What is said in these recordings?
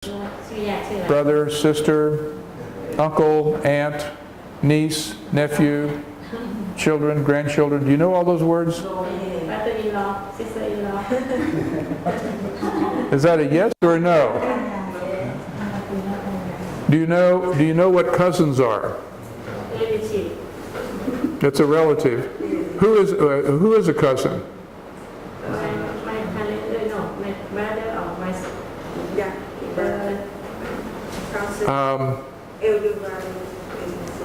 brother, sister, uncle, aunt, niece, nephew, children, grandchildren. Do you know all those words? Brother-in-law, sister-in-law. Is that a yes or a no? Do you know what cousins are? Relative. That's a relative. Who is a cousin? My parent, no, my brother or my cousin.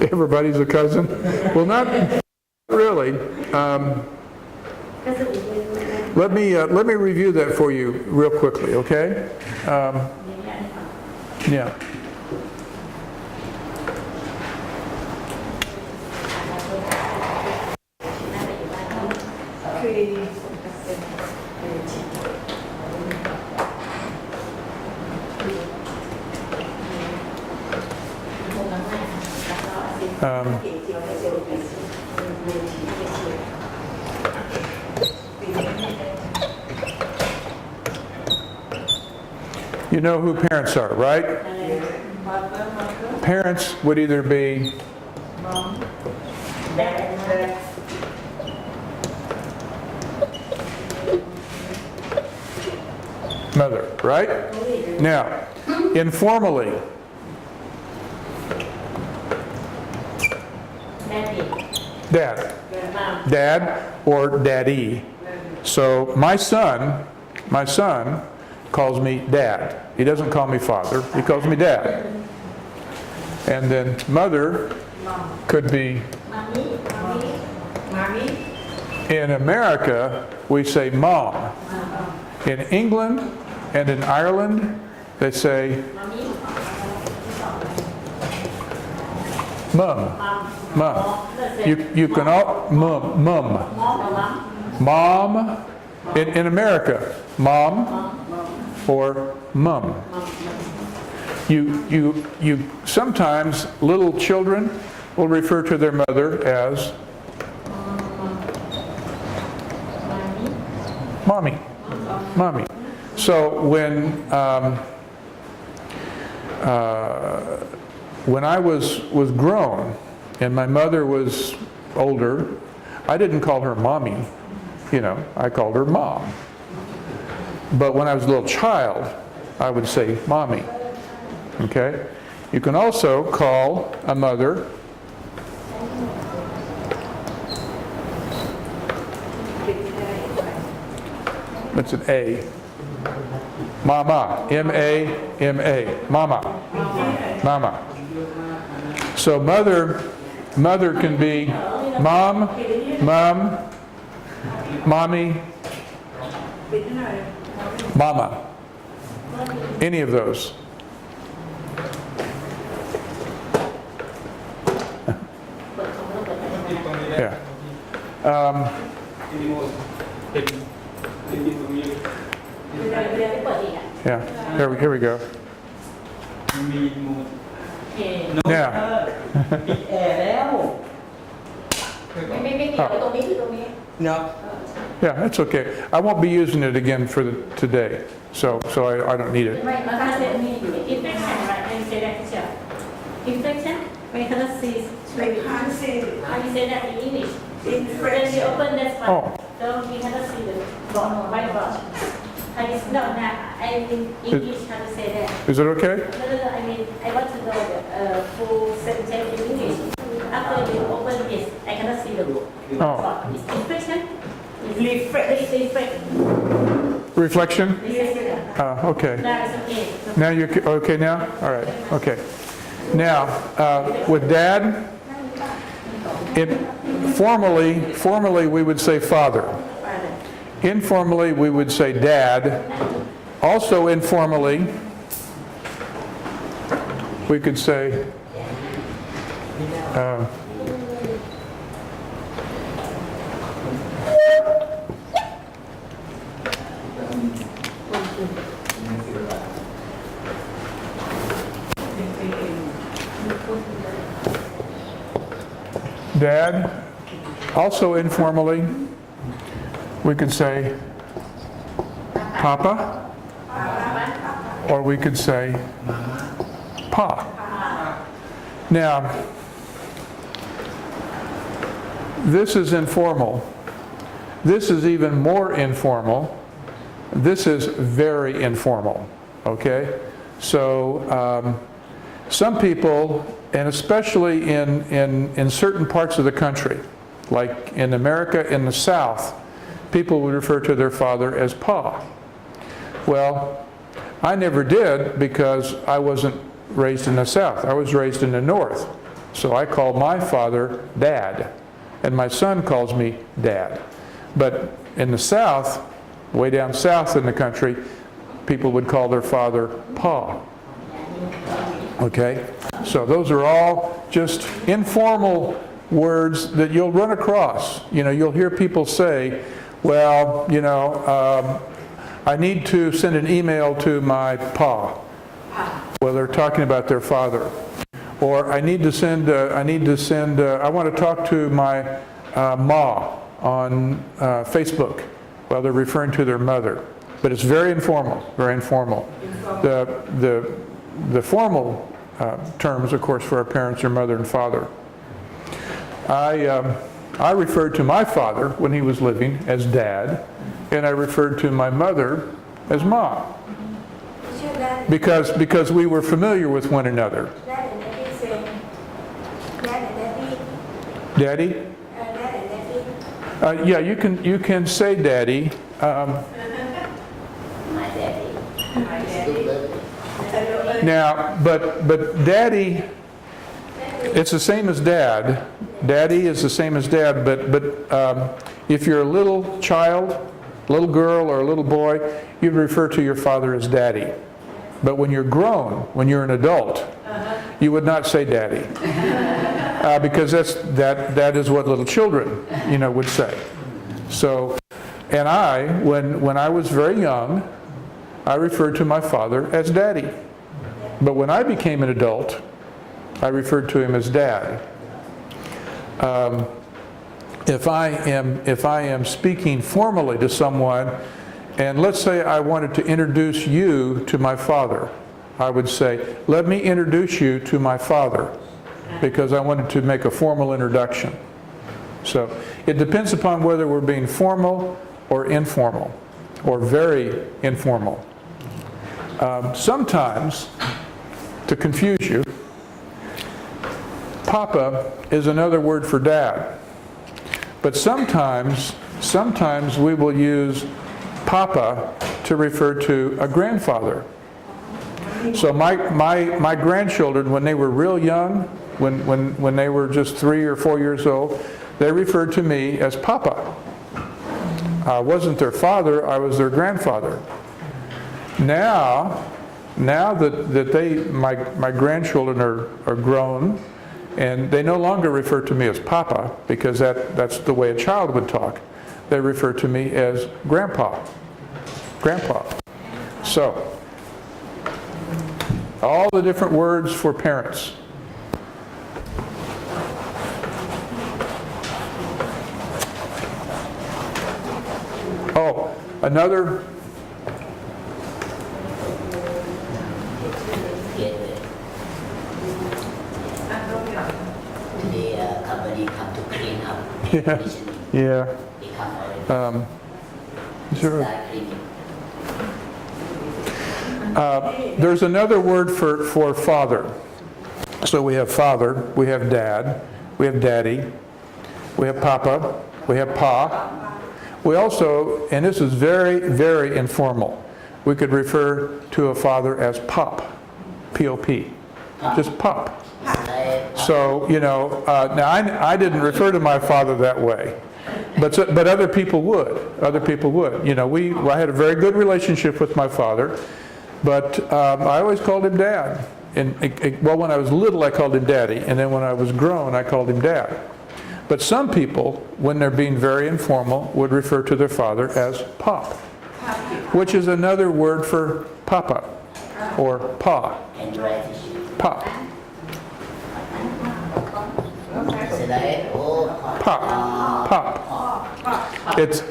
Everybody's a cousin? Well, not really. Let me review that for you real quickly, okay? Yeah. You know who parents are, right? Parents would either be mother, right? Now, informally, dad or daddy. So my son calls me dad. He doesn't call me father, he calls me dad. And then mother could be, in America we say mom. In England and in Ireland they say mum. You can all mum. Mom in America, mom or mum. You sometimes little children will refer to their mother as mommy. So when I was grown and my mother was older, I didn't call her mommy, I called her mom. But when I was a little child, I would say mommy. Okay? You can also call a mother it's an A. Mama. M-A-M-A. Mama. So mother can be mom, mommy, mama. Any of those. Yeah. Yeah. Here we go. Now. No. Yeah, that's okay. I won't be using it again for today, so I don't need it. Infection, right? I say that teacher. Infection? I cannot see. I can't see. How you say that in English? When you open that one, so we cannot see the white box. I in English how to say that. Is it okay? No, I mean, I want to know the full sentence in English. After you open this, I cannot see the book. It's infection? Reflection? Okay. Now it's okay. Now you're okay now? All right. Okay. Now, with dad, formally we would say father. Informally we would say dad. Also informally we could say dad. Also informally, we could say Papa. or we could say Pa. Now, this is informal. This is even more informal. This is very informal, okay? So some people, and especially in certain parts of the country, like in America, in the South, people would refer to their father as Pa. Well, I never did because I wasn't raised in the South. I was raised in the North. So I call my father Dad, and my son calls me Dad. But in the South, way down south in the country, people would call their father Pa. Okay? So those are all just informal words that you'll run across. You know, you'll hear people say, well, you know, I need to send an email to my Pa. Well, they're talking about their father. Or I want to talk to my Ma on Facebook. Well, they're referring to their mother. But it's very informal, very informal. The formal terms, of course, for our parents are mother and father. I referred to my father when he was living as Dad, and I referred to my mother as Mom. Because we were familiar with one another. Daddy? Yeah, you can say Daddy. My daddy. My daddy. Now, but Daddy, it's the same as Dad. Daddy is the same as Dad, but if you're a little child, little girl or a little boy, you'd refer to your father as Daddy. But when you're grown, when you're an adult, you would not say Daddy. Because that is what little children, you know, would say. So, and when I was very young, I referred to my father as Daddy. But when I became an adult, I referred to him as Dad. If I am speaking formally to someone, and let's say I wanted to introduce you to my father, I would say, let me introduce you to my father, because I wanted to make a formal introduction. So it depends upon whether we're being formal or informal, or very informal. Sometimes, to confuse you, Papa is another word for Dad. But sometimes we will use Papa to refer to a grandfather. So my grandchildren, when they were real young, when they were just 3 or 4 years old, they referred to me as Papa. I wasn't their father, I was their grandfather. Now that my grandchildren are grown, and they no longer refer to me as Papa, because that's the way a child would talk. They refer to me as Grandpa. So, all the different words for parents. Oh, another. Today, company come to clean up. Yeah. Sure. There's another word for father. So we have father, we have dad, we have daddy, we have papa, we have pa. We also, and this is very, very informal, we could refer to a father as pop, P-O-P, just pop. So, you know, now I didn't refer to my father that way, but other people would. Other people would. You know, I had a very good relationship with my father, but I always called him Dad. Well, when I was little, I called him Daddy, and then when I was grown, I called him Dad. But some people, when they're being very informal, would refer to their father as Pop, which is another word for Papa or Pa. Pop. Pop. Pop. it's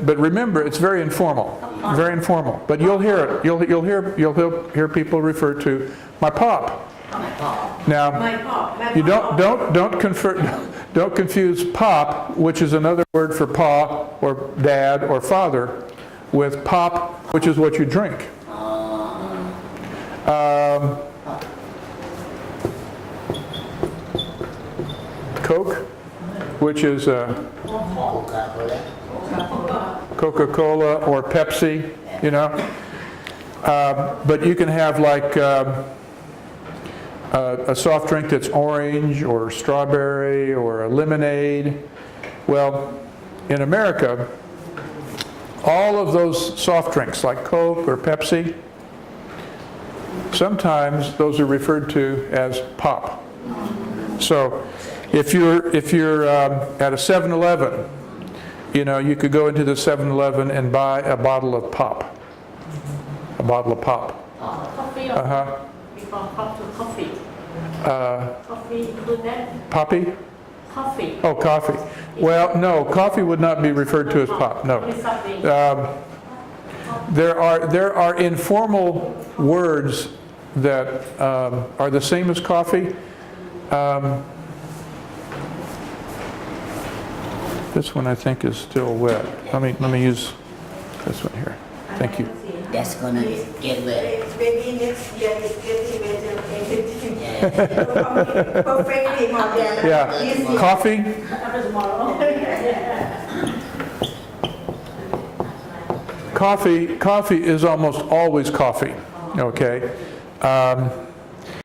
but remember, it's very informal, very informal. But you'll hear it. You'll hear people refer to my pop. Now, you don't confuse pop, which is another word for pa or dad or father, with pop, which is what you drink. Coke, which is Coca-Cola or Pepsi, you know. But you can have like a soft drink that's orange or strawberry or a lemonade. Well, in America, all of those soft drinks like Coke or Pepsi, sometimes those are referred to as pop. So if you're at a 7-Eleven, you know, you could go into the 7-Eleven and buy a bottle of pop. A bottle of pop. Coffee or before pop to coffee. Coffee include that? Poppy? Coffee. Oh, coffee. Well, no, coffee would not be referred to as pop. No. There are informal words that are the same as coffee. This one I think is still wet. Let me use this one here. Thank you. That's gonna get wet. Maybe next year it's getting better. Perfectly modern. Yeah, coffee. After tomorrow. Coffee is almost always coffee. Okay.